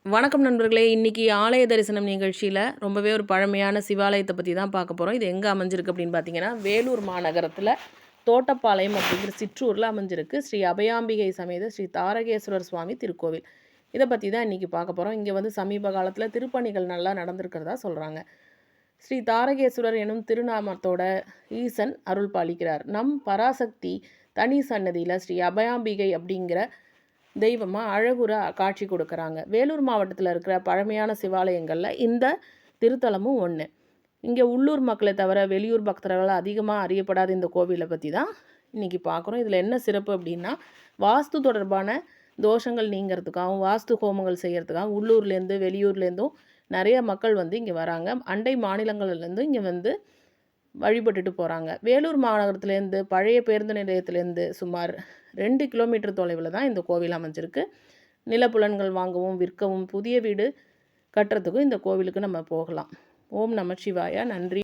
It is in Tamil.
வணக்கம் நண்பர்களே. இன்றைக்கி ஆலய தரிசனம் நிகழ்ச்சியில் ரொம்பவே ஒரு பழமையான சிவாலயத்தை பற்றி தான் பார்க்க போகிறோம். இது எங்கே அமைஞ்சிருக்கு அப்படின்னு பார்த்தீங்கன்னா, வேலூர் மாநகரத்தில் தோட்டப்பாளையம் அப்படிங்கிற சிற்றூரில் அமைஞ்சிருக்கு. ஸ்ரீ அபயாம்பிகை சமேத ஸ்ரீ தாரகேஸ்வரர் சுவாமி திருக்கோவில். இதை பற்றி தான் இன்றைக்கி பார்க்க போகிறோம். இங்கே வந்து சமீப காலத்தில் திருப்பணிகள் நல்லா நடந்திருக்கிறதா சொல்கிறாங்க. ஸ்ரீ தாரகேஸ்வரர் எனும் திருநாமத்தோட ஈசன் அருள் பாலிக்கிறார். நம் பராசக்தி தனி சன்னதியில் ஸ்ரீ அபயாம்பிகை அப்படிங்கிற தெய்வமாக அழகுற காட்சி கொடுக்குறாங்க. வேலூர் மாவட்டத்தில் இருக்கிற பழமையான சிவாலயங்களில் இந்த திருத்தலமும் ஒன்று. இங்கே உள்ளூர் மக்களை தவிர வெளியூர் பக்தர்கள் அதிகமாக அறியப்படாத இந்த கோவிலை பற்றி தான் இன்றைக்கி பார்க்குறோம். இதில் என்ன சிறப்பு அப்படின்னா, வாஸ்து தொடர்பான தோஷங்கள் நீங்கிறதுக்காகவும் வாஸ்து ஹோமங்கள் செய்கிறதுக்காகவும் உள்ளூர்லேருந்து வெளியூர்லேருந்தும் நிறைய மக்கள் வந்து இங்கே வராங்க. அண்டை மாநிலங்கள்லேருந்து இங்கே வந்து வழிபட்டுட்டு போகிறாங்க. வேலூர் மாநகரத்துலேருந்து பழைய பேருந்து நிலையத்திலேருந்து சுமார் 2 கிலோமீட்டர் தொலைவில் தான் இந்த கோவில் அமைஞ்சிருக்கு. நிலப்புலன்கள் வாங்கவும் விற்கவும் புதிய வீடு கட்டுறதுக்கும் இந்த கோவிலுக்கு நம்ம போகலாம். ஓம் நம சிவாய. நன்றி.